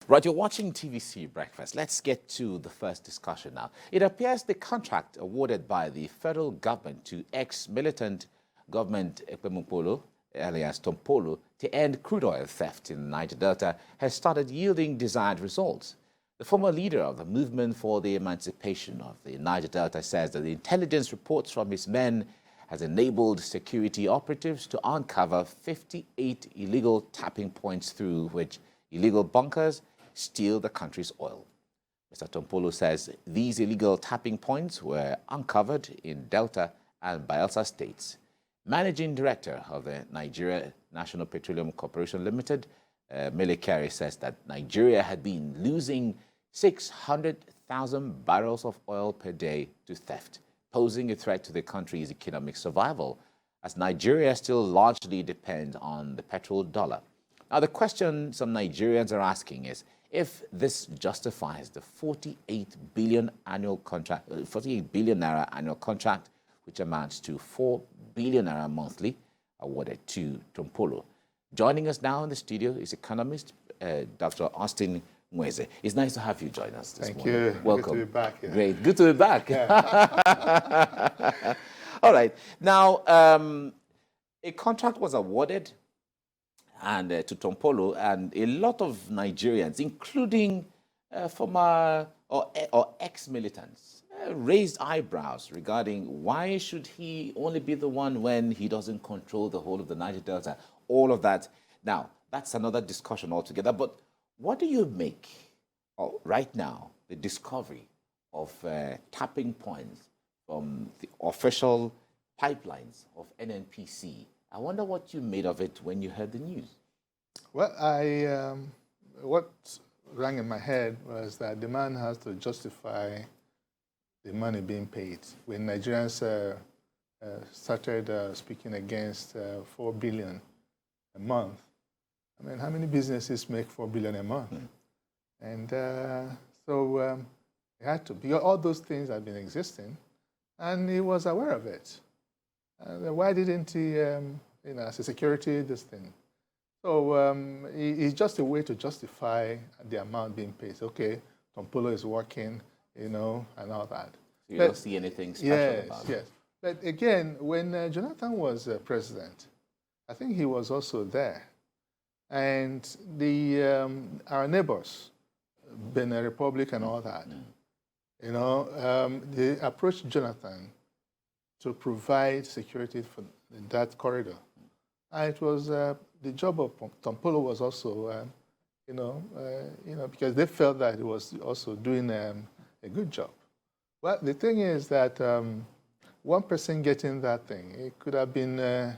Right, you're watching TVC Breakfast. Let's get to the first discussion now. It appears the contract awarded by the federal government to ex-militant government Tompolo, alias Tompolo, to end crude oil theft in the Niger Delta has started yielding desired results. The former leader of the movement for the emancipation of the Niger Delta says that the intelligence reports from his men has enabled security operatives to uncover 58 illegal tapping points through which illegal bunkers steal the country's oil. Mr. Tompolo says these illegal tapping points were uncovered in Delta and Bayelsa states. Managing Director of the Nigeria National Petroleum Corporation Limited, Mele Kyari, says that Nigeria had been losing 600,000 barrels of oil per day to theft, posing a threat to the country's economic survival, as Nigeria still largely depends on the petrol dollar. Now, the question some Nigerians are asking is if this justifies the 48 billion annual contract, 48 billion naira annual contract, which amounts to 4 billion naira monthly, awarded to Tompolo. Joining us now in the studio is economist Dr. Austin Nweze. It's nice to have you join us this morning. Thank you. Welcome. Good to be back. Yeah. Great. Good to be back. Yeah. All right. Now, a contract was awarded and to Tompolo, and a lot of Nigerians, including former or ex-militants, raised eyebrows regarding why should he only be the one when he doesn't control the whole of the Niger Delta, all of that. Now, that's another discussion altogether, but what do you make right now, the discovery of tapping points from the official pipelines of NNPC? I wonder what you made of it when you heard the news. Well, what rang in my head was that the man has to justify the money being paid. When Nigerians started speaking against 4 billion a month, I mean, how many businesses make 4 billion a month? And so it had to be, all those things have been existing, and he was aware of it. Why didn't he, as a security, this thing? So it's just a way to justify the amount being paid. Okay, Tompolo is working, and all that. So you don't see anything special about it? Yes. But again, when Jonathan was president, I think he was also there. And our neighbors, Benin Republic and all that, they approached Jonathan to provide security for that corridor. And it was the job of Tompolo was also, because they felt that he was also doing a good job. Well, the thing is that one person getting that thing, it could have been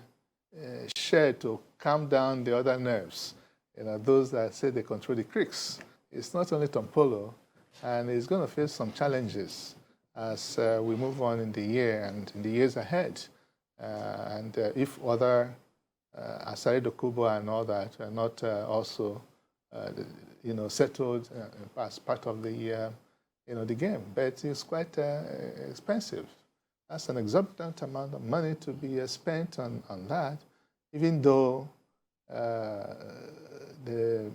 shared to calm down the other nerves, those that say they control the creeks. It's not only Tompolo, and he's going to face some challenges as we move on in the year and in the years ahead. And if other Asari Dokubo and all that are not also, settled as part of the, the game. But it's quite expensive. That's an exorbitant amount of money to be spent on that, even though they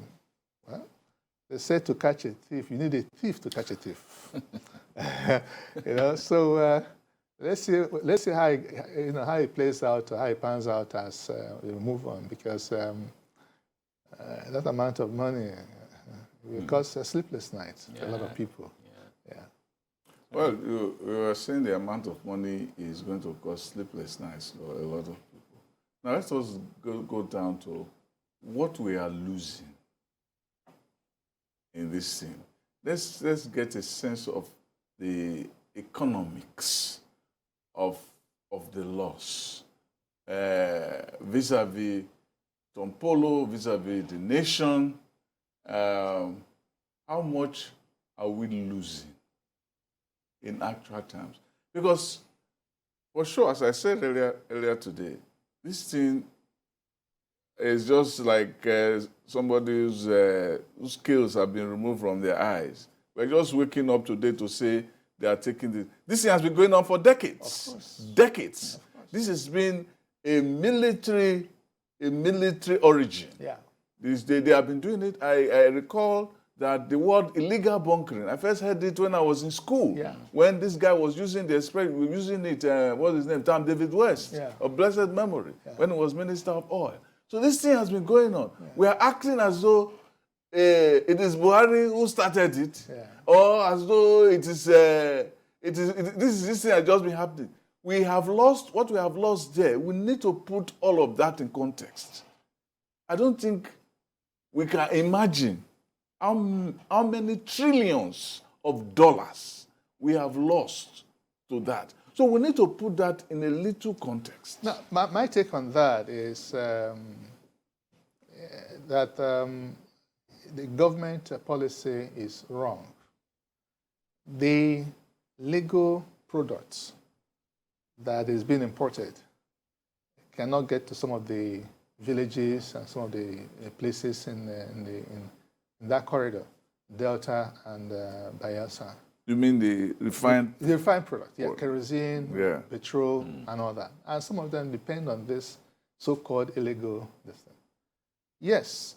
say to catch a thief, you need a thief to catch a thief. So let's see how it plays out, how it pans out as we move on, because that amount of money will cause a sleepless night to a lot of people. Yeah. Well, you were saying the amount of money is going to cause sleepless nights for a lot of people. Now let's also go down to what we are losing in this thing. Let's get a sense of the economics of the loss vis-a-vis Tompolo, vis-a-vis the nation. How much are we losing in actual terms? Because for sure, as I said earlier today, this thing is just like somebody whose scales have been removed from their eyes. We're just waking up today to say they are taking this. This thing has been going on for decades. Of course. Decades. Of course. This has been a military origin. Yeah. They have been doing it. I recall that the word illegal bunkering, I first heard it when I was in school. Yeah. When this guy was using the expression, using it, what's his name, Tom David West, Yeah. of blessed memory, when he was Minister of Oil. So this thing has been going on. Yeah. We are acting as though it is Buhari who started it, or as though this thing has just been happening. We have lost what we have lost there. We need to put all of that in context. I don't think we can imagine how many trillions of dollars we have lost to that. So we need to put that in a little context. Now, my take on that is that the government policy is wrong. The legal products that is being imported cannot get to some of the villages and some of the places in that corridor, Delta and Bayelsa. You mean the refined? The refined product, yeah, kerosene, petrol, and all that. And some of them depend on this so-called illegal thing. Yes,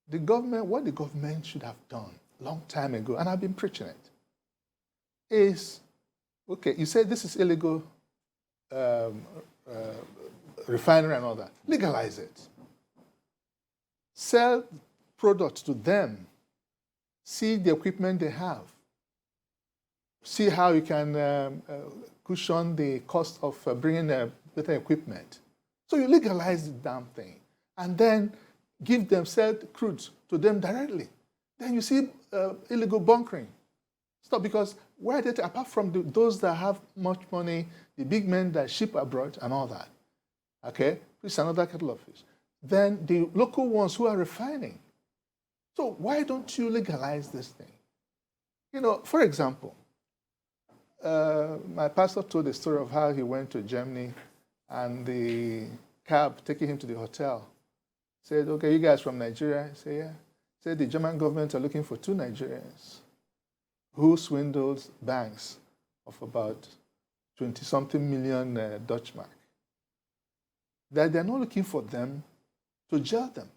what the government should have done a long time ago, and I've been preaching it, is, okay, you say this is illegal refinery and all that. Legalize it. Sell products to them. See the equipment they have. See how you can cushion the cost of bringing better equipment. So you legalize the damn thing. And then sell crude to them directly. Then you see illegal bunkering. Stop, because where they, apart from those that have much money, the big men that ship abroad and all that, okay, which is another kettle of fish. Then the local ones who are refining. So why don't you legalize this thing? You know, for example, my pastor told the story of how he went to Germany and the cab taking him to the hotel said, okay, you guys from Nigeria? He said, yeah. Said the German government are looking for 2 Nigerians who swindled banks of about 20-something million Dutch mark. That they're not looking for them to jail them.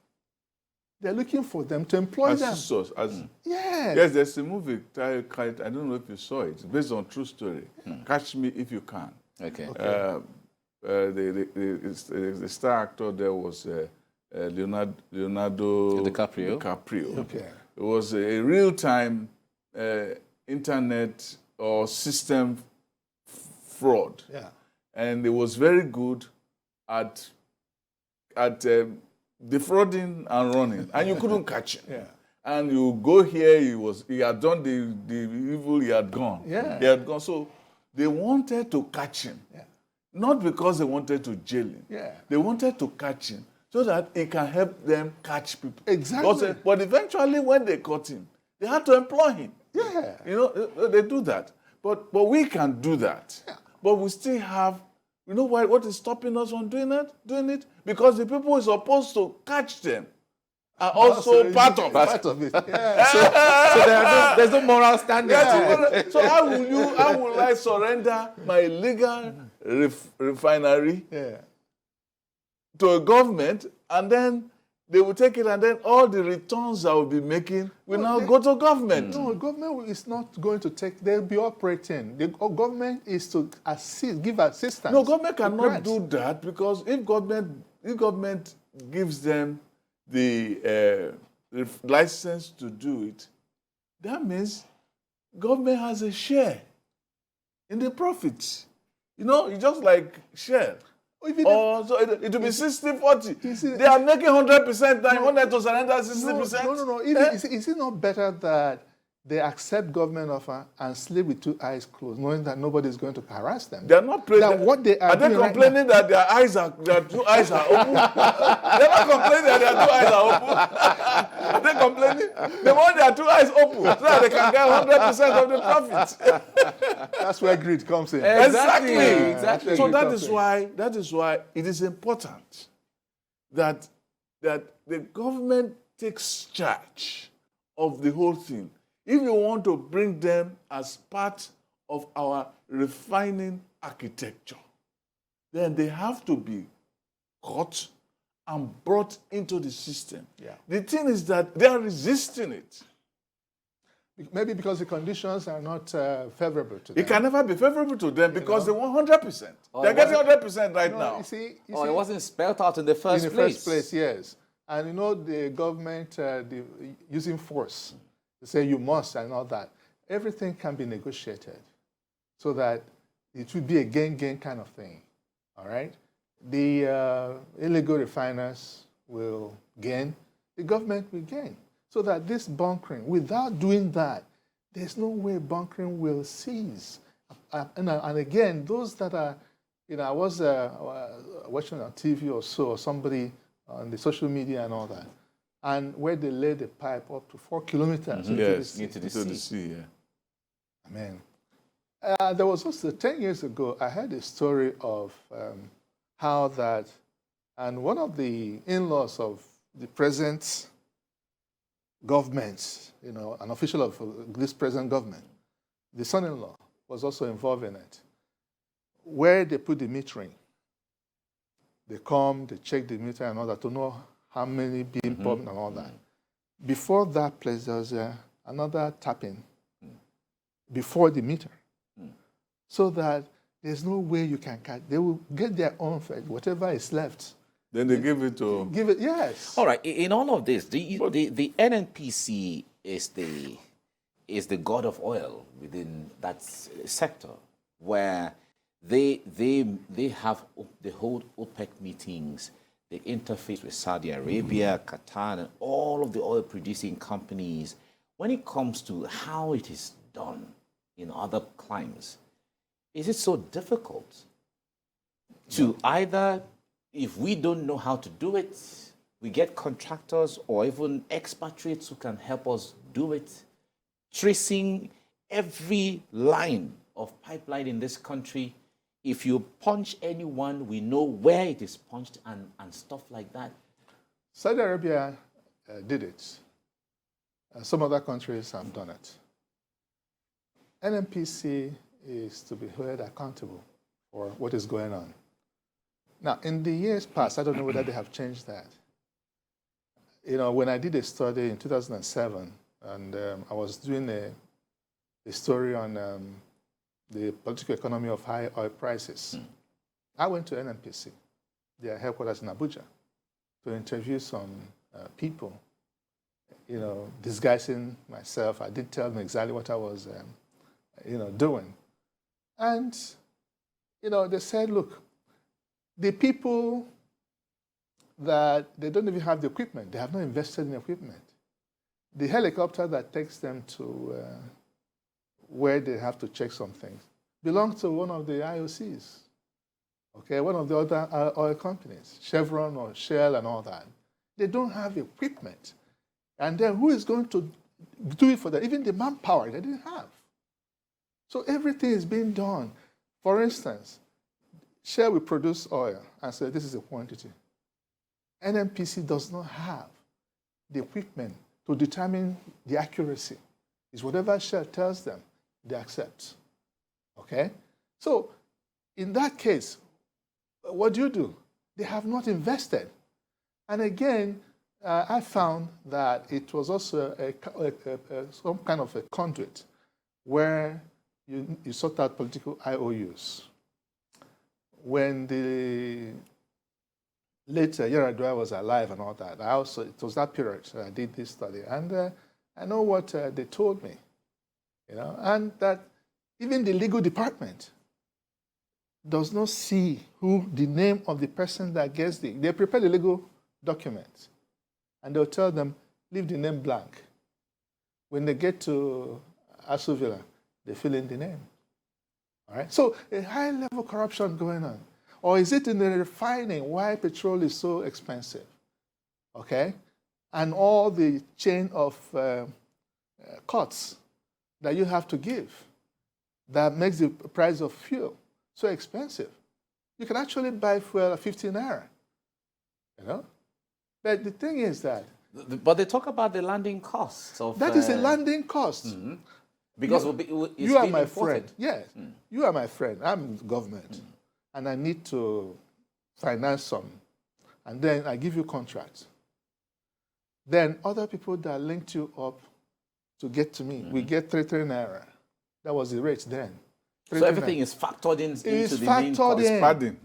They're looking for them to employ them. Yes, there's a movie, I don't know if you saw it, it's based on true story. Catch Me If You Can. Okay. The star actor there was Leonardo DiCaprio. Okay. It was a real-time internet or system fraud. Yeah. And it was very good at defrauding and running, and you couldn't catch him. Yeah. And you go here, he had done the evil, he had gone. Yeah. He had gone. So they wanted to catch him. Yeah. Not because they wanted to jail him. Yeah. They wanted to catch him so that he can help them catch people. Exactly. But eventually when they caught him, they had to employ him. Yeah. You know, they do that. But we can do that. Yeah. But we still have, you know what is stopping us from doing it? Because the people who are supposed to catch them are also part of it. Yeah. So there's no moral standing. So how will I surrender my legal refinery to a government, and then they will take it, and then all the returns I will be making will now go to government? No, government is not going to take, they'll be operating. The government is to assist, give assistance. No, government cannot do that, because if government gives them the license to do it, that means government has a share in the profits. You know, it's just like share. So it will be 60-40. They are making 100%, now you want them to surrender 60%? No. Is it not better that they accept government offer and sleep with 2 eyes closed, knowing that nobody is going to harass them? They are not praying. What they are they complaining that their 2 eyes are open? They're not complaining that their 2 eyes are open. Are they complaining? They want their 2 eyes open so that they can get 100% of the profits. That's where greed comes in. Exactly. So that is why it is important that the government takes charge of the whole thing. If you want to bring them as part of our refining architecture, then they have to be caught and brought into the system. Yeah. The thing is that they are resisting it. Maybe because the conditions are not favorable to them. It can never be favorable to them because know? they want 100%. Oh, They're it getting wasn't- 100% right now. You see, it wasn't spelled out in the first in the place. first place, yes. And you know, the government using force to say you must and all that. Everything can be negotiated so that it will be a gain-gain kind of thing. All right? The illegal refiners will gain, the government will gain. So that this bunkering, without doing that, there's no way bunkering will cease. And again, those that are, I was watching on TV or so, or somebody on the social media and all that, and where they laid the pipe up to 4 kilometers Into the sea, yeah. Amen. There was also 10 years ago, I heard a story of how that, and one of the in-laws of the present government, an official of this present government, the son-in-law was also involved in it, where they put the metering. They come, they check the meter and all that to know how many being pumped and all that. Before that place, there was another tapping before the meter. So that there's no way you can catch. They will get their own fed, whatever is left. Then they give it to... Give it, yes. All right. In all of this, the NNPC is the god of oil within that sector, where they hold OPEC meetings. They interface with Saudi Arabia, Qatar, and all of the oil producing companies. When it comes to how it is done in other climes, is it so difficult to either, if we don't know how to do it, we get contractors or even expatriates who can help us do it, tracing every line of pipeline in this country? If you punch anyone, we know where it is punched and stuff like that. Saudi Arabia did it. Some other countries have done it. NNPC is to be held accountable for what is going on. Now, in the years past, I don't know whether they have changed that. When I did a study in 2007, and I was doing a story on the political economy of high oil prices, I went to NNPC, their headquarters in Abuja, to interview some people, disguising myself. I did tell them exactly what I was, doing. And, they said, look, the people that they don't even have the equipment, they have not invested in equipment. The helicopter that takes them to where they have to check some things belongs to one of the IOCs, okay, one of the other oil companies, Chevron or Shell and all that. They don't have equipment. And then who is going to do it for them? Even the manpower they didn't have. So everything is being done. For instance, Shell will produce oil and say, this is a quantity. NNPC does not have the equipment to determine the accuracy. It's whatever Shell tells them, they accept. Okay? So in that case, what do? They have not invested. And again, I found that it was also some kind of a conduit where you sort out political IOUs. When the late Yaradua was alive and all that, it was that period that I did this study. And I know what they told me, and that even the legal department does not see the name of the person that gets they prepare the legal documents, and they'll tell them, leave the name blank. When they get to Asuvilla, they fill in the name. All right? So a high-level corruption going on. Or is it in the refining why petrol is so expensive? Okay? And all the chain of cuts that you have to give that makes the price of fuel so expensive. You can actually buy fuel at 15 naira. But the thing is that... But they talk about the landing costs of... That is a landing cost. Mm-hmm. Because you are my imported. friend. Yes. You are my friend. I'm government. And I need to finance some. And then I give you contracts. Then other people that linked you up to get to me. We get 3 naira. That was the rate then. So everything is factored in into the main cost. It's padding.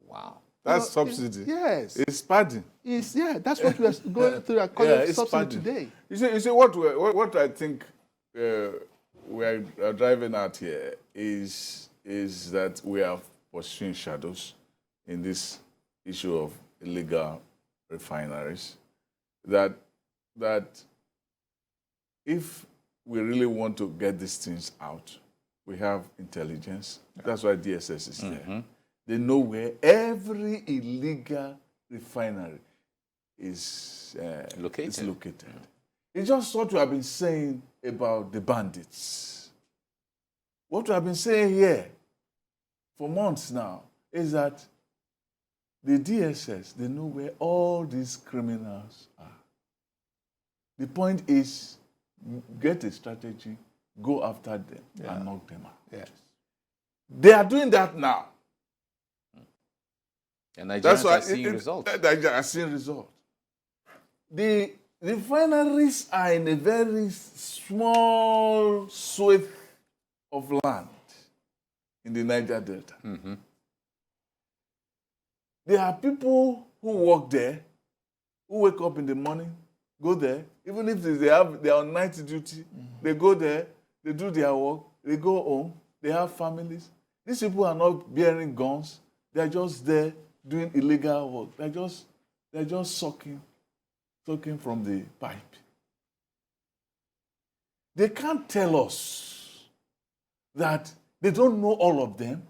Wow. That's subsidy. Yes. It's padding. That's what we are going through. I call it subsidy padding. today. You see what I think we are driving at here is that we are pursuing shadows in this issue of illegal refineries. That if we really want to get these things out, we have intelligence. That's why DSS is there. They know where every illegal refinery is located. It's just what we have been saying about the bandits. What we have been saying here for months now is that the DSS, they know where all these criminals are. The point is, get a strategy, go after them, and knock them out. Yes. They are doing that now. And Nigerians are seeing results. Nigerians are seeing results. The refineries are in a very small swath of land in the Niger Delta. There are people who work there, who wake up in the morning, go there, even if they are on night duty, they go there, they do their work, they go home, they have families. These people are not bearing guns, they are just there doing illegal work. They're just sucking from the pipe. They can't tell us that they don't know all of them.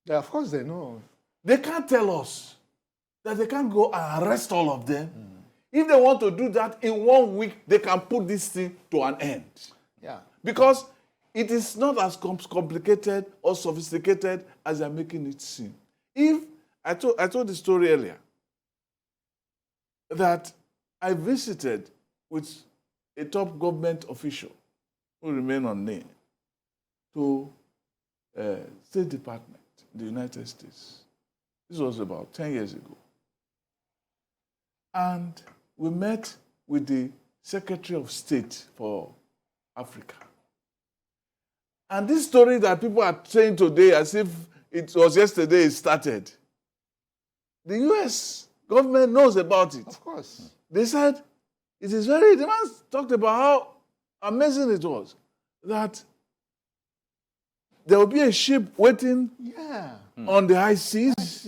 Yeah, of course they know. They can't tell us that they can't go and arrest all of them. If they want to do that in 1 week, they can put this thing to an end. Yeah. Because it is not as complicated or sophisticated as they're making it seem. If I told the story earlier that I visited with a top government official who remain unnamed to State Department in the United States. This was about 10 years ago. And we met with the Secretary of State for Africa. And this story that people are saying today as if it was yesterday it started, the US government knows about it. Of course. They said, the man talked about how amazing it was that there will be a ship waiting on the high seas,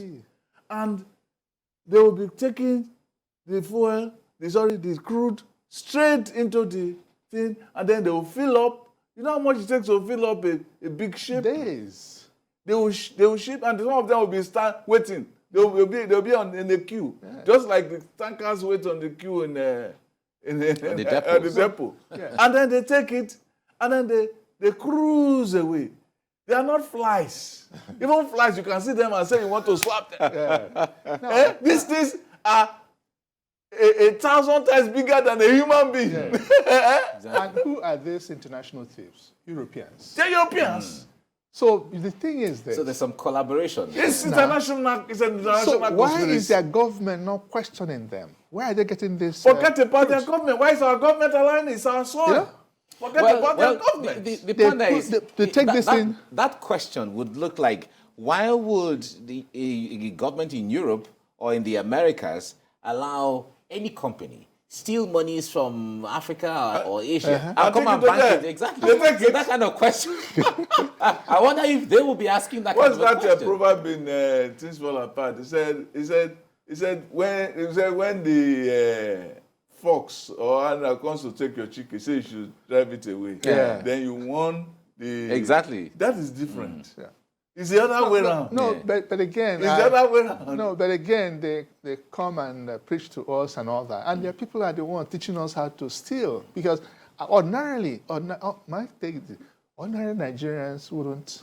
and they will be taking the fuel, the crude, straight into the thing, and then they will fill up. You know how much it takes to fill up a big ship? Days. They will ship, and some of them will be waiting. They'll be in the queue, just like the tankers wait on the queue in the depot. Yeah. And then they take it, and then they cruise away. They are not flies. Even flies, you can see them and say you want to swap them. These things are 1,000 times bigger than a human being. And who are these international thieves? Europeans. They're Europeans. So the thing is that... So there's some collaboration. It's international. It's an international So why conspiracy. is their government not questioning them? Why are they getting this? Forget about their government. Why is our government aligned? It's our soil. Yeah. Forget about their government. The point there is, they take this in. That question would look like, why would the government in Europe or in the Americas allow any company steal monies from Africa or Asia and come and bank it? Exactly. So that kind of question. I wonder if they will be asking that kind of question. What's that proverb in Things Fall Apart? He said when the fox or animal comes to take your chicken, say you should drive it away. Yeah. Then you warn the... Exactly. That is different. Yeah. It's the other way around. No, but again... It's the other way around. No, but again, they come and preach to us and all that. And the people are the ones teaching us how to steal. Because ordinary Nigerians wouldn't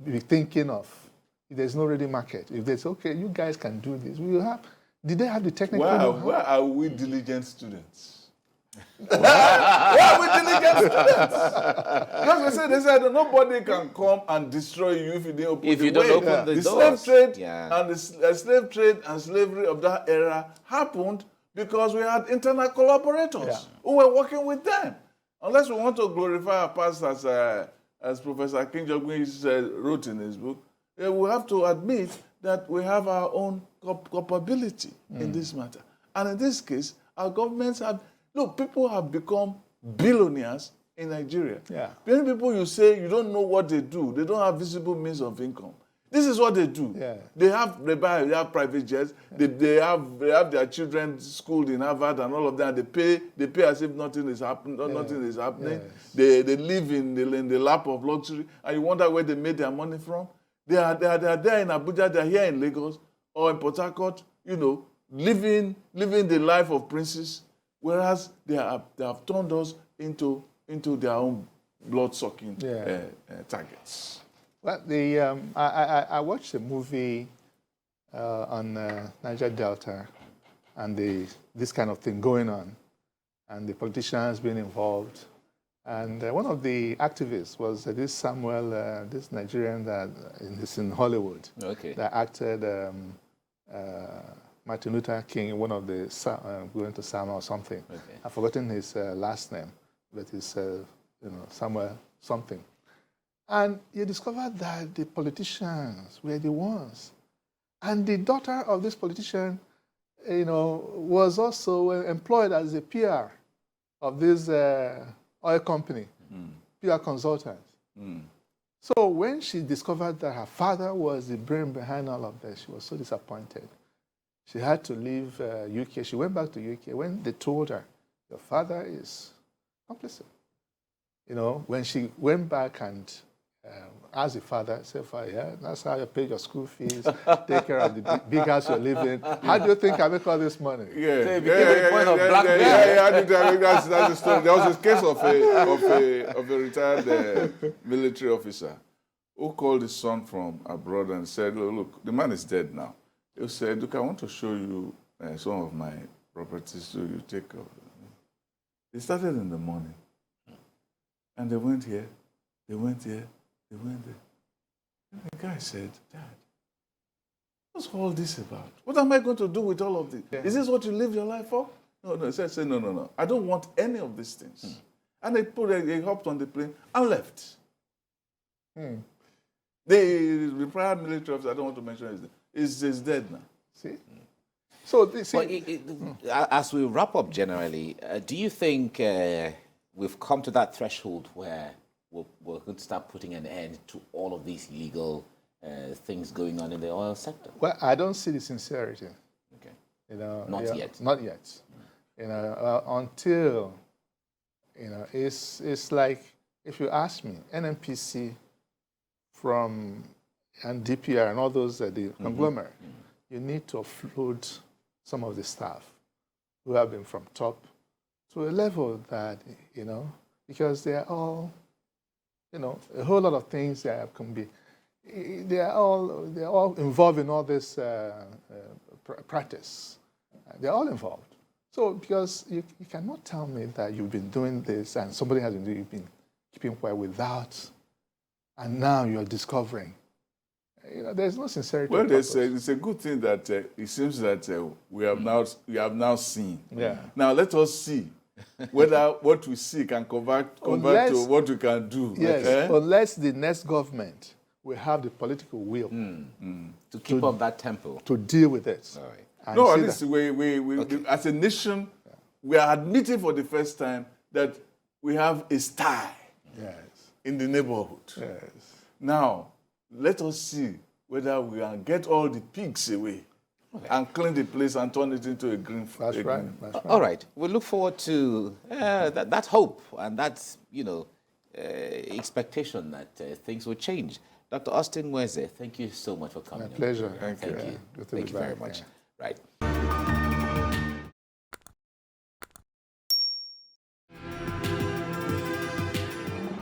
be thinking of, if there's no ready market, if there's, okay, you guys can do this, we will have... Did they have the technical know-how? Why are we diligent students? Why are we diligent students? Because they said nobody can come and destroy you if you don't open if the you don't way. open the The doors. slave trade and the slave trade and slavery of that era happened because we had internal collaborators who were working with them. Unless we want to glorify our past as Professor King Jogwin wrote in his book, we have to admit that we have our own culpability in this matter. And in this case, our governments have, look, people have become billionaires in Nigeria. Yeah. Many people, you say you don't know what they do. They don't have visible means of income. This is what they do. Yeah. They have private jets. They have their children schooled in Harvard and all of that. They pay as if nothing is happening. Nothing is happening. Yes. They live in the lap of luxury, and you wonder where they made their money from. They are there in Abuja. They are here in Lagos or in Port Harcourt. You know, living the life of princes, whereas they have turned us into their own blood-sucking targets. Well, I watched a movie on Niger Delta and this kind of thing going on, and the politicians being involved. And one of the activists was this Samuel, this Nigerian that is in Hollywood, that acted Martin Luther King in one of the going to Sama or something. I've forgotten his last name, but it's Samuel something. And you discovered that the politicians were the ones. And the daughter of this politician, was also employed as a PR of this oil company, PR consultant. So when she discovered that her father was the brain behind all of this, she was so disappointed. She had to leave UK. She went back to UK when they told her, your father is complicit. When she went back and asked the father, said, "Yeah, that's how you pay your school fees, take care of the big house you're living in. How do you think I make all this money?" That's the story. There was a case of a retired military officer who called his son from abroad and said, "Look, the man is dead now." He said, "Look, I want to show you some of my properties so you take care of them." They started in the morning, and they went here, they went here, they went there. And the guy said, "Dad, what's all this about? What am I going to do with all of this? Is this what you live your life for?" No. He said, no. I don't want any of these things. And they hopped on the plane and left. The retired military officer, I don't want to mention his name, is dead now. See? So, as we wrap up generally, do you think we've come to that threshold where we're going to start putting an end to all of these illegal things going on in the oil sector? Well, I don't see the sincerity. Okay. Not yet. Not yet. Until it's like, if you ask me, NNPC and DPR and all those the conglomerate, you need to offload some of the staff who have been from top to a level that because they are all a whole lot of things that can be. They are all involved in all this practice. They're all involved. So because you cannot tell me that you've been doing this and somebody has been keeping quiet without, and now you're discovering. There's no sincerity. Well, it's a good thing that it seems that we have now seen. Yeah. Now let us see whether what we see can convert to what we can do. Yes, unless the next government will have the political will to keep up that tempo, to deal with it. All right. No, at least we as a nation, we are admitting for the first time that we have a sty in the neighborhood. Yes. Now, let us see whether we can get all the pigs away and clean the place and turn it into a green. That's right. All right. We look forward to that hope and that expectation that things will change. Dr. Austin Nweze, thank you so much for coming. My pleasure. Thank you. Thank you very much. Right.